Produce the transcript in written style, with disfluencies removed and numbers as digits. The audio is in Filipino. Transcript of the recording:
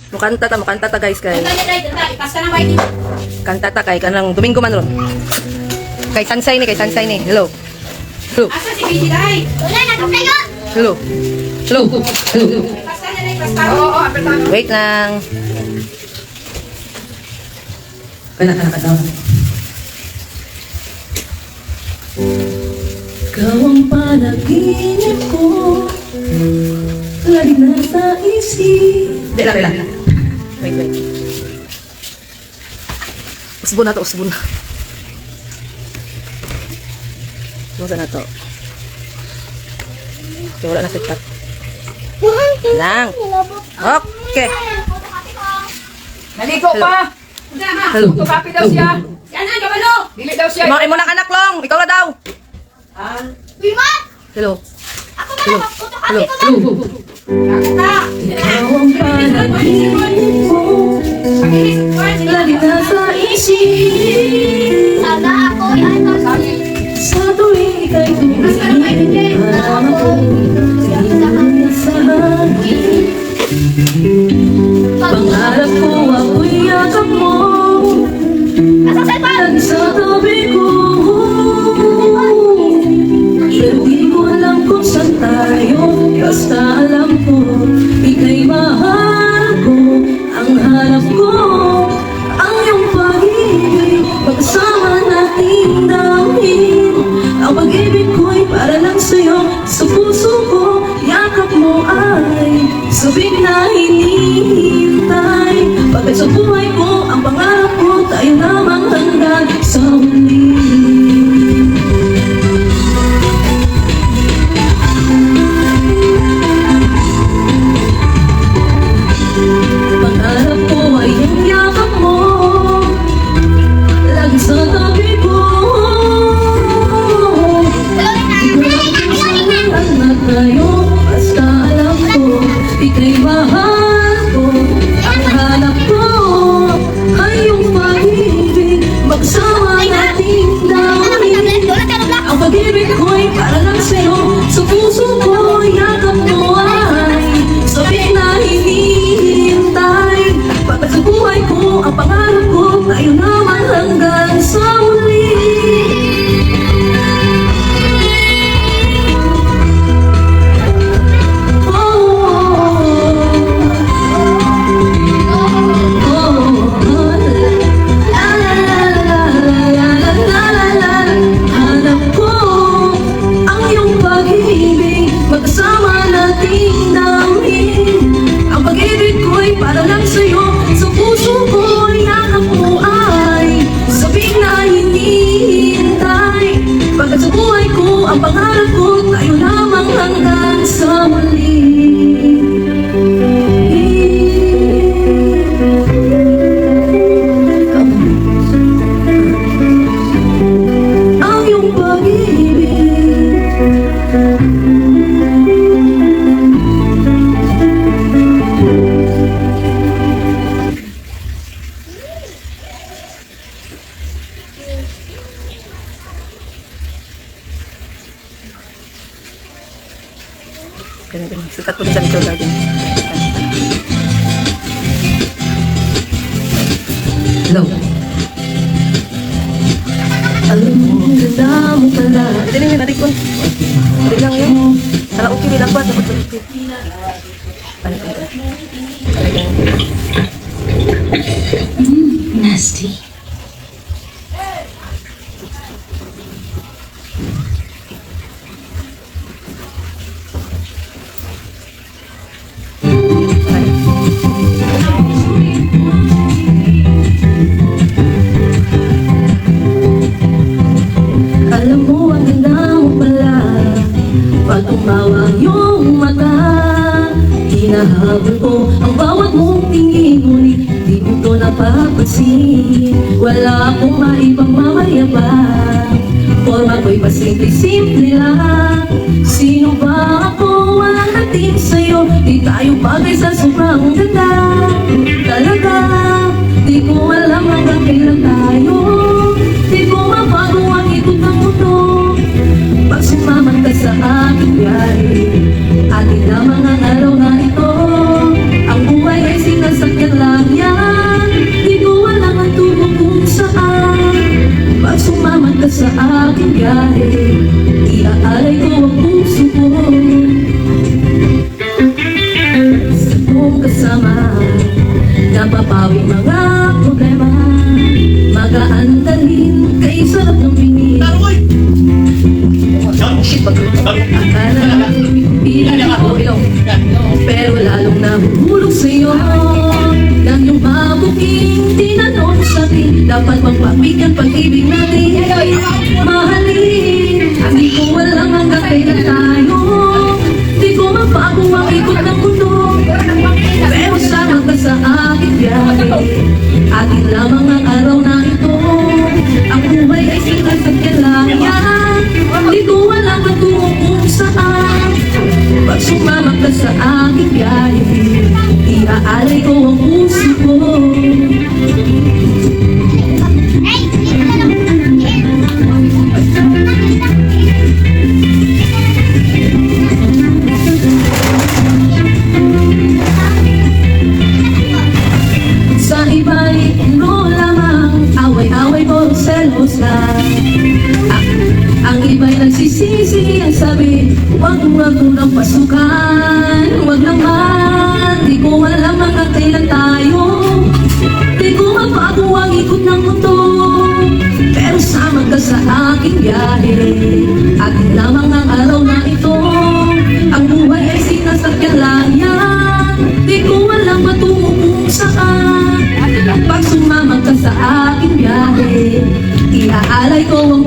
Mukanta ta guys kay. Ipasta na kayo. Kanta ta kay kanang Domingo man ron. Kay Tansay ni. Hello. Hello. Asa si Biji Day? Wala na kayo. Hello. Hello. Hello. Ipasta na ipasta. Oo, apertado. Wait lang. Kana. Ikaw ang panaginip ko, lagi nasa isip. Dila. Wait. Usbon na to. Masa na to. Okay, wala na sikat. Lang. Okay. Naligo pa. Hello. Tukapi daw siya. Yan na, kabalo. Dili daw siya. Maki mo na anak long. Ikaw na daw. Wima! Hello. Ako na lang. Hello. Ako na. Ikaw ang panaginip ko, lagi nasa isip. Sana ako yan. Sa tuwing ika'y tumingin, alam ko, tingin sa hangin. Pangarap ko ako'y yakap mo, lagi sa tabi ko. Pero di ko alam kung saan tayo, basta alam ko, ika'y mahal ko. Ang hanap ko, ang iyong pag-ibig, pagkasama nating dawin. Ang pag-ibig ko'y para lang sa'yo, sa puso ko, yakap mo ay sabik na hinihintay. Pagkat sa buhay ko, ang pangarap ko, tayo lamang hanggang sa huli. Pangarap ko ay yung yakap mo, lagi sa tabi ko. Ikaw na tayo, basta alam ko, ika'y mahal ko. Ang hanap ko ay yung pag-ibig, magsama nating dawin. Ang pag-ibig ko'y para lang sa'yo, sa puso ko, yakap mo ay sabik na hinihintay. Pagkat sa buhay ko, ang pangarap ko, tayo naman hanggang sa huli. Hanap ko ang iyong pag-ibig, magkasama nating dawin. Ang pag-ibig ko'y para lang sa'yo, sa puso ko, yakap mo ay sabik na hinihintay. Pagkat sa buhay ko, ang pangarap ko, tayo lamang hanggang sa muli. Ang iyong pag-ibig, Ganun. Sikat po sa Little Garden. Hello. alam mo, ganda mo pala. Dili ni nadik ko. Dili lang yun. Sala okay lang ba dapat balik. Nasty. Alam mo, ang ganda mo pala. Pag tumawa ang iyong mata, hinahabol ko ang bawat mong tingin. Ngunit di ko ito napapansin. Wala akong maibang mamayabang, forma ko'y pasimple-simple lang. Sino ba ako? Walang dating sa'yo. Di tayo bagay sa sobrang ganda. Talaga, di ko alam hanggang kailan tayo. Di ko mabago ang ikot ng mundo. Pag sumaman ka sa aking biyahe, atin lamang ang araw na ito. Ang buhay ay sinasakyan Napapawi mga problema, magaan dalhin kay sarap ng pinig. Shit, pag... Akala piling ako ilong, pero lalong nahuhulog sa'yo. Yan yung mabuking tinanong sa'tin, dapat bang pagbigyan pag-ibig natin? Mahalin, di ko walang hanggang kailan tayo. Di ko mabago ang ikot ng mundo, pero sama ka sa aking biyahe. Atin lamang ang araw na ito, ang buhay ay sinasakyan lang yan. Di ko alam ang tungo kung saan, pag sumama ka sa aking biyahe, iaalay ko ang puso ko. Sa iba'y puro lamang away-away ko, selos lang. Ang iba'y nagsisisi, ang sabi, wag mo nang pasukan. Wag naman, di ko alam hanggang kailan tayo. Di ko mabago ang ikot ng mundo, pero sama ka sa aking biyahe. Atin lamang ang araw na ito, ang buhay ay sinasakyan lang yan. Di ko alam matungo kung saan, pag sumama ka sa aking biyahe, iaalay ko